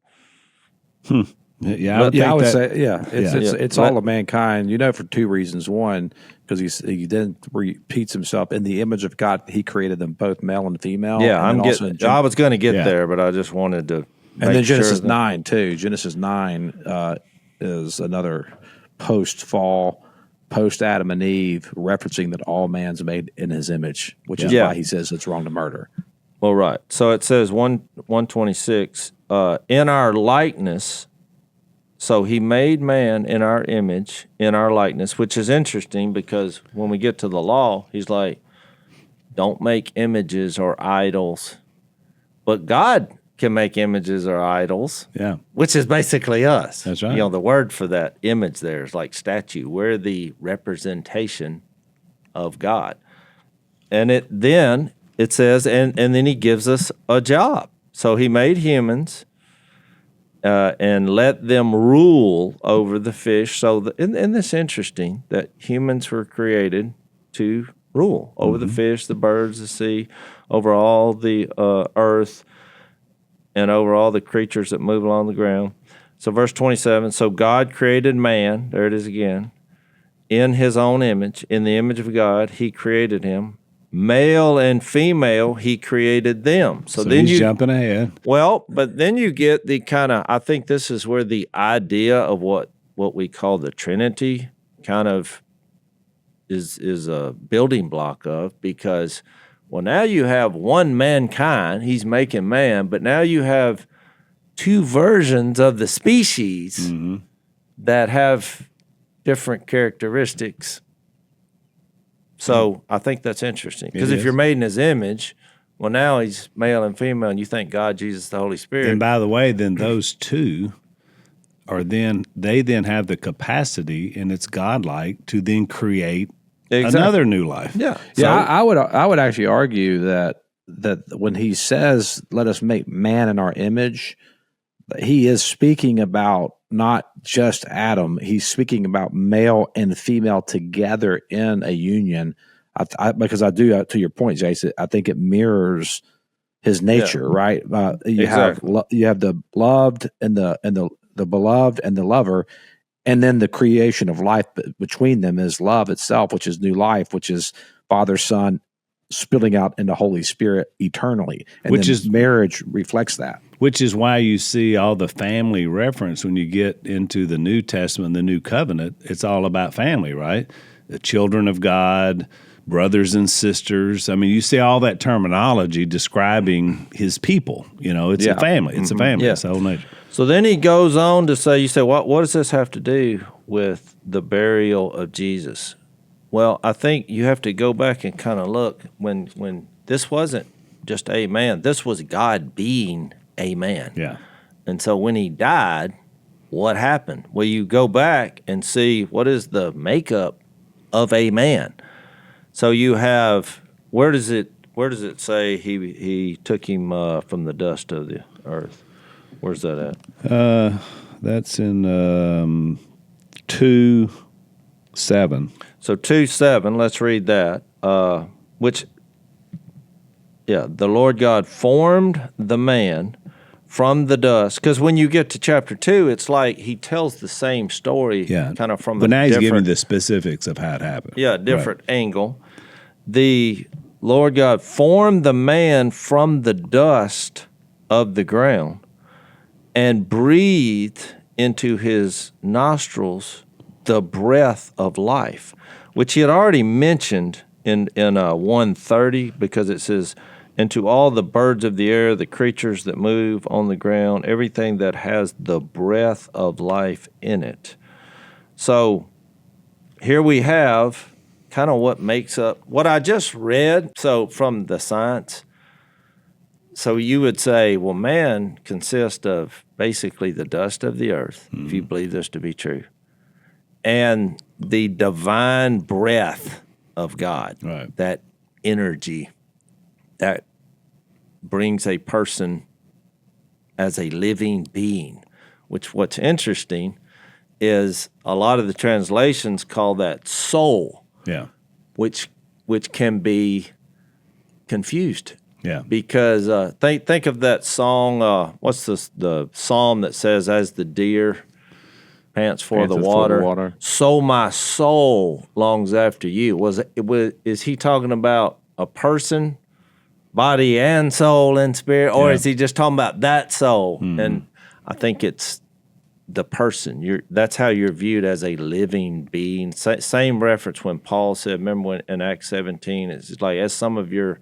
Yeah, I would say, it's all of mankind, for two reasons. One, because he then repeats himself in the image of God. He created them both male and female. Yeah, and I was going to get there, but I just wanted to. And then Genesis 9 too. Genesis 9 is another post-fall, post-Adam and Eve, referencing that all man's made in his image, which is why he says it's wrong to murder. Well, right. So it says 126, in our likeness. So he made man in our image, in our likeness, which is interesting because when we get to the law, he's like, don't make images or idols. But God can make images or idols, which is basically us. That's right. The word for that image there is like statue. We're the representation of God. And then it says, and then he gives us a job. So he made humans and let them rule over the fish. So, and this is interesting that humans were created to rule over the fish, the birds, the sea, over all the earth, and over all the creatures that move along the ground. So verse 27, so God created man, there it is again, in his own image, in the image of God, he created him. Male and female, he created them. So then he's jumping ahead. Well, but then you get the kind of, I think this is where the idea of what we call the Trinity kind of is a building block of, because well, now you have one mankind, he's making man, but now you have two versions of the species that have different characteristics. So I think that's interesting. Because if you're made in his image, well, now he's male and female, and you thank God, Jesus, the Holy Spirit. And by the way, then those two they then have the capacity, and it's godlike, to then create another new life. Yeah. So, I would actually argue that when he says, let us make man in our image, he is speaking about not just Adam. He's speaking about male and female together in a union. Because I do, to your point, Jase, I think it mirrors his nature, right? You have the loved and the beloved and the lover. And then the creation of life between them is love itself, which is new life, which is Father, Son, spilling out into Holy Spirit eternally. And marriage reflects that. Which is why you see all the family reference when you get into the New Testament, the New Covenant. It's all about family, right? The children of God, brothers and sisters. I mean, you see all that terminology describing his people. It's a family. It's a family. It's the whole nature. So then he goes on to say, you say, what does this have to do with the burial of Jesus? Well, I think you have to go back and kind of look when this wasn't just a man. This was God being a man. Yeah. And so when he died, what happened? Well, you go back and see what is the makeup of a man. So you have, where does it say he took him from the dust of the earth? Where's that at? That's in 2:7. So 2:7, let's read that. The Lord God formed the man from the dust. Because when you get to chapter 2, it's like he tells the same story kind of from but now he's giving the specifics of how it happened. Yeah, different angle. The Lord God formed the man from the dust of the ground and breathed into his nostrils the breath of life, which he had already mentioned in 130, because it says, and to all the birds of the air, the creatures that move on the ground, everything that has the breath of life in it. So here we have kind of what makes up what I just read. So from the science, so you would say, well, man consists of basically the dust of the earth, if you believe this to be true, and the divine breath of God, Right. that energy that brings a person as a living being, which what's interesting is a lot of the translations call that soul, Yeah. which can be confused. Yeah. Because think of that song. What's the psalm that says, "As the deer pants for the water, so my soul longs after you"? Is he talking about a person, body and soul and spirit, or is he just talking about that soul? Mm-hmm. And I think it's the person. That's how you're viewed, as a living being. Same reference when Paul said, remember when in Acts 17, it's like, as some of your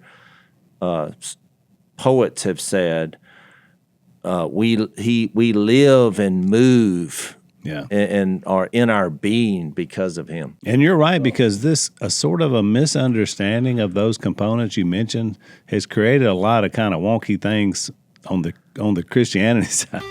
poets have said, we live and move, and are in our being because of him. And you're right, because this a sort of a misunderstanding of those components you mentioned has created a lot of kind of wonky things on the Christianity side.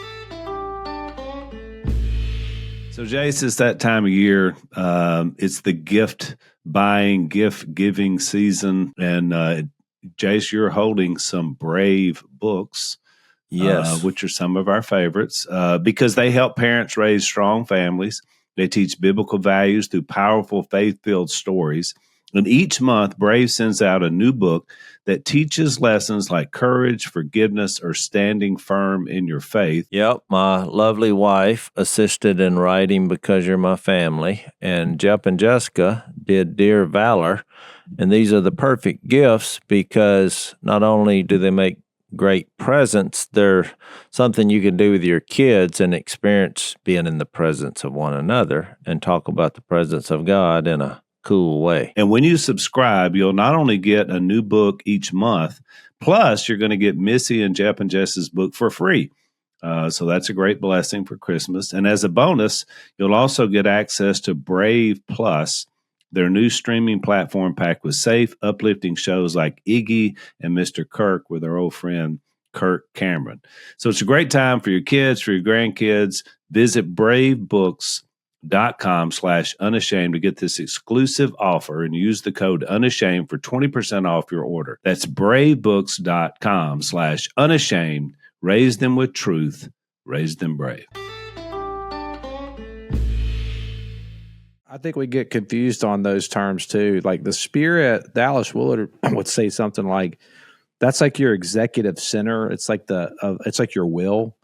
So, Jase, it's that time of year. It's the gift buying, gift giving season, and Jase, you're holding some Brave books, yes, which are some of our favorites, because they help parents raise strong families. They teach biblical values through powerful, faith-filled stories. And each month, Brave sends out a new book that teaches lessons like courage, forgiveness, or standing firm in your faith. Yep, my lovely wife assisted in writing Because You're My Family, and Jeff and Jessica did Dear Valor. And these are the perfect gifts because not only do they make great presents, they're something you can do with your kids and experience being in the presence of one another and talk about the presence of God in a cool way. And when you subscribe, you'll not only get a new book each month, plus you're going to get Missy and Jeff and Jess's book for free. So that's a great blessing for Christmas. And as a bonus, you'll also get access to Brave Plus, their new streaming platform packed with safe, uplifting shows like Iggy and Mr. Kirk with our old friend Kirk Cameron. So it's a great time for your kids, for your grandkids. Visit bravebooks.com/unashamed to get this exclusive offer and use the code unashamed for 20% off your order. That's bravebooks.com/unashamed. Raise them with truth. Raise them brave. I think we get confused on those terms too. Like the spirit, Dallas Willard would say something like, that's like your executive center. It's like it's like your will.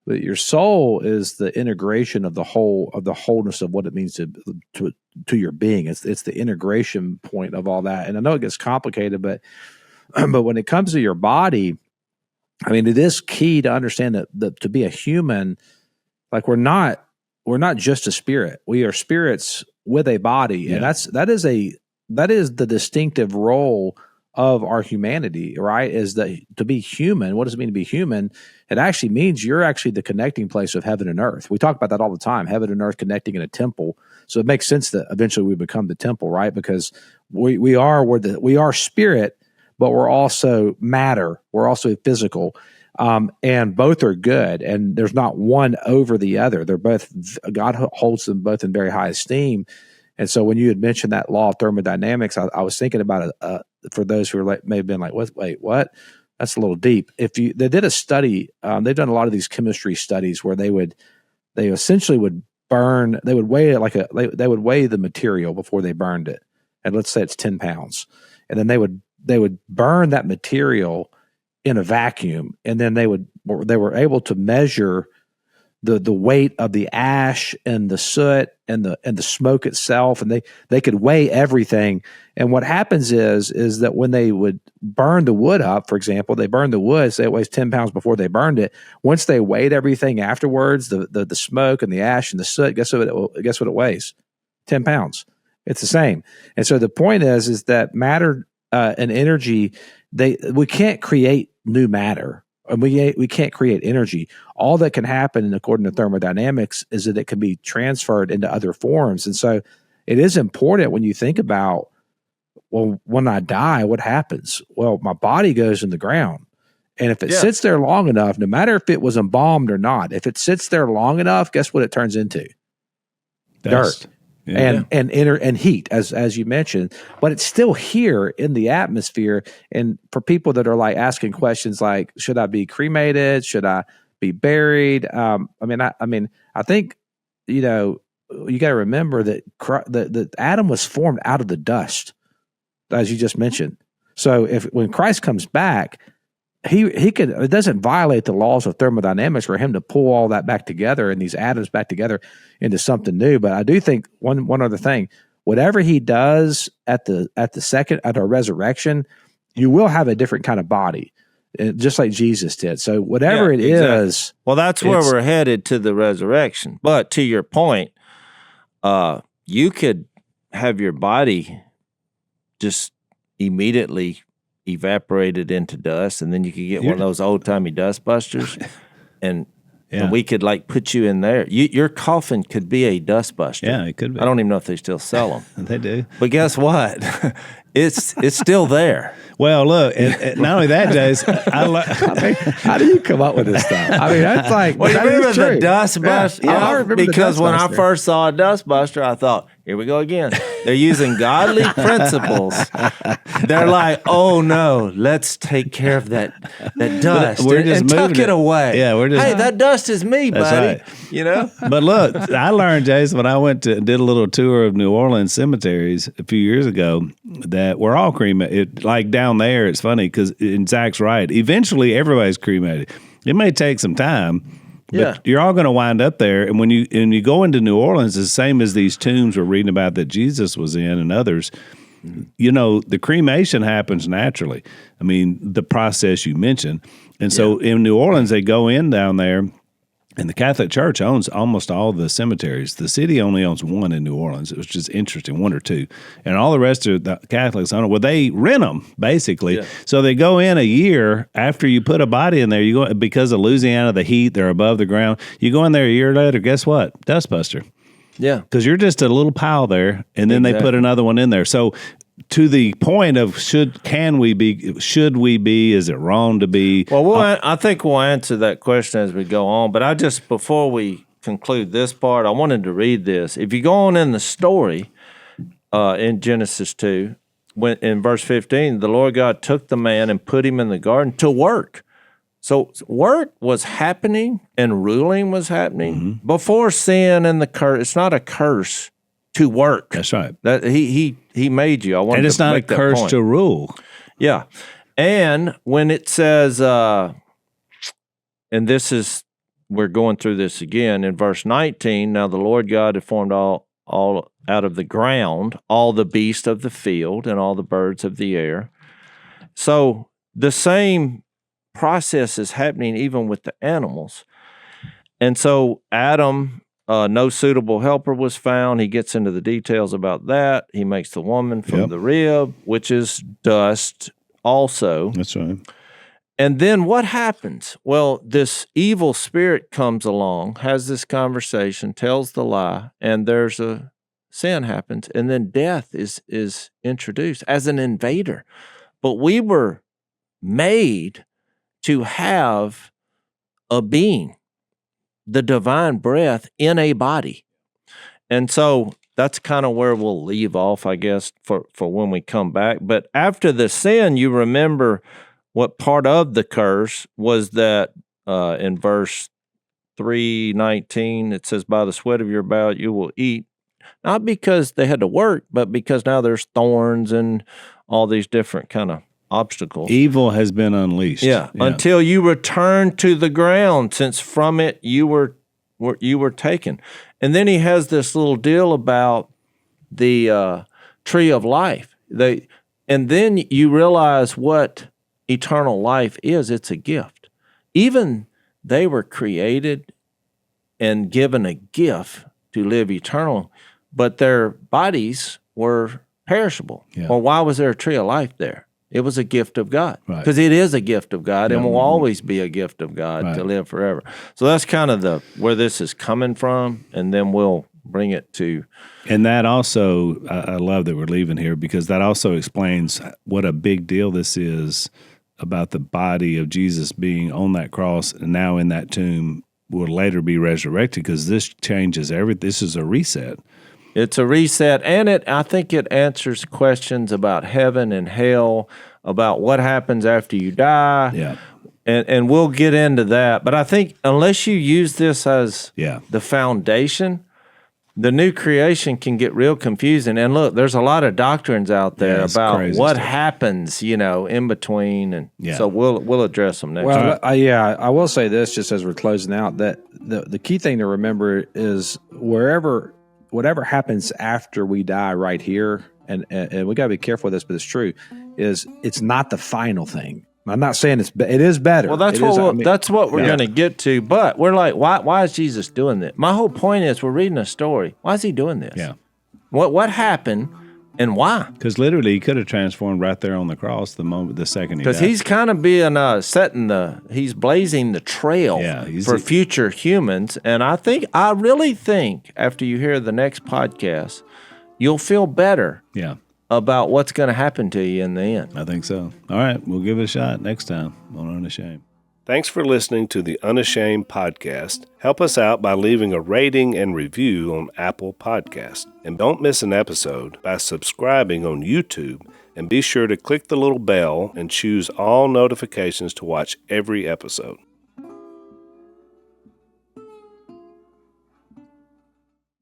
But your soul is the integration of the wholeness of what it means to your being. It's the integration point of all that. And I know it gets complicated, but when it comes to your body, I mean, it is key to understand that to be a human, like we're not just a spirit. We are spirits with a body, and that is the distinctive role of our humanity, right? Is that to be human? What does it mean to be human? It actually means you're actually the connecting place of heaven and earth. We talk about that all the time, heaven and earth connecting in a temple. So it makes sense that eventually we become the temple, right? Because we are spirit, but we're also matter. We're also physical. And both are good, and there's not one over the other. They're both, God holds them both in very high esteem. And so when you had mentioned that law of thermodynamics, I was thinking about it for those who may have been like, wait, what? That's a little deep. They did a study, they've done a lot of these chemistry studies where they essentially would burn, they would weigh it they would weigh the material before they burned it. And let's say it's 10 pounds. And then they would burn that material in a vacuum, and then they were able to measure the weight of the ash and the soot and the smoke itself, and they could weigh everything. And what happens is that when they would burn the wood up, for example, they burned the wood, say it weighs 10 pounds before they burned it. Once they weighed everything afterwards, the smoke and the ash and the soot, guess what it weighs? 10 pounds. It's the same. And so the point is that matter and energy, we can't create new matter. And we can't create energy. All that can happen, according to thermodynamics, is that it can be transferred into other forms. And so it is important when you think about, well, when I die, what happens? Well, my body goes in the ground. And if it sits there long enough, no matter if it was embalmed or not, if it sits there long enough, guess what it turns into? Dust. Dirt. Yeah. And heat, as you mentioned, but it's still here in the atmosphere. And for people that are like asking questions like, should I be cremated? Should I be buried? I think, you got to remember that Adam was formed out of the dust, as you just mentioned. So when Christ comes back, he could, it doesn't violate the laws of thermodynamics for him to pull all that back together and these atoms back together into something new. But I do think one other thing, whatever he does at our resurrection, you will have a different kind of body, just like Jesus did. So whatever it is. Well, that's where we're headed to the resurrection. But to your point, you could have your body just immediately evaporated into dust, and then you could get one of those old-timey Dustbusters, and we could like put you in there. Your coffin could be a Dustbuster. Yeah, it could be. I don't even know if they still sell them. They do. But guess what? It's still there. Well, look, and not only that, Jase, how do you come up with this stuff? I mean, that's like, well, you remember the Dustbuster? Yeah, I remember because when I Dustbuster. first saw a Dustbuster, I thought, here we go again. They're using godly principles. They're like, oh no, let's take care of that dust and tuck it away. Yeah, hey, that dust is me, buddy. Right. You know? But look, I learned, Jase, when I did a little tour of New Orleans cemeteries a few years ago, that we're all cremated. Like down there, it's funny because Zach's right. Eventually, everybody's cremated. It may take some time. But you're all going to wind up there. And when you go into New Orleans, it's the same as these tombs we're reading about that Jesus was in and others. The cremation happens naturally. I mean, the process you mentioned. And so in New Orleans, they go in down there, and the Catholic Church owns almost all the cemeteries. The city only owns one in New Orleans. It was just interesting, one or two. And all the rest of the Catholics own it. Well, they rent them, basically. Yeah. So they go in a year after you put a body in there. You go, because of Louisiana, the heat, they're above the ground. You go in there a year later, guess what? Dustbuster. Yeah. Because you're just a little pile there, and then they put another one in there. So to the point of should we be, is it wrong to be? Well, I think we'll answer that question as we go on. But before we conclude this part, I wanted to read this. If you go on in the story in Genesis 2, in verse 15, the Lord God took the man and put him in the garden to work. So work was happening and ruling was happening before sin and the curse. It's not a curse to work. That's right. That he made you. And it's not a curse to rule. Yeah. And when it says, and this is, we're going through this again in verse 19. Now the Lord God had formed all out of the ground, all the beasts of the field and all the birds of the air. So the same process is happening even with the animals. And so Adam, no suitable helper was found. He gets into the details about that. He makes the woman from the rib, which is dust also. That's right. And then what happens? Well, this evil spirit comes along, has this conversation, tells the lie, and there's a sin happens. And then death is introduced as an invader. But we were made to have a being, the divine breath in a body. And so that's kind of where we'll leave off, I guess, for when we come back. But after the sin, you remember what part of the curse was that in verse 3:19, it says, by the sweat of your brow you will eat. Not because they had to work, but because now there's thorns and all these different kind of obstacles. Evil has been unleashed. Yeah, until you return to the ground, since from it you were taken. And then he has this little deal about the tree of life. And then you realize what eternal life is. It's a gift. Even they were created and given a gift to live eternal, but their bodies were perishable. Yeah. Well, why was there a tree of life there? It was a gift of God, Right. because it is a gift of God and Yeah. will always be a gift of God to Right. live forever. So that's kind of where this is coming from, and then we'll bring it to. And that also, I love that we're leaving here, because that also explains what a big deal this is about the body of Jesus being on that cross and now in that tomb, will later be resurrected, because this changes everything. This is a reset. It's a reset, and I think it answers questions about heaven and hell, about what happens after you die. Yeah. And we'll get into that. But I think unless you use this as Yeah. the foundation, the new creation can get real confusing. And look, there's a lot of doctrines out there Yeah, it's about crazy what stuff. happens, in between. And Yeah. so we'll address them next Well, time. I will say this just as we're closing out, that the key thing to remember is whatever happens after we die right here, and we got to be careful with this, but it's true, is it's not the final thing. I'm not saying it is better. Well, that's that's what we're going to get to. But we're like, why is Jesus doing this? My whole point is, we're reading a story. Why is he doing this? Yeah. What happened and why? Because literally he could have transformed right there on the cross the second he died. Because he's kind of being he's blazing the trail for future humans. And I really think after you hear the next podcast, you'll feel better about what's going to happen to you in the end. I think so. All right, we'll give it a shot next time on Unashamed. Thanks for listening to the Unashamed podcast. Help us out by leaving a rating and review on Apple Podcasts. And don't miss an episode by subscribing on YouTube. And be sure to click the little bell and choose all notifications to watch every episode.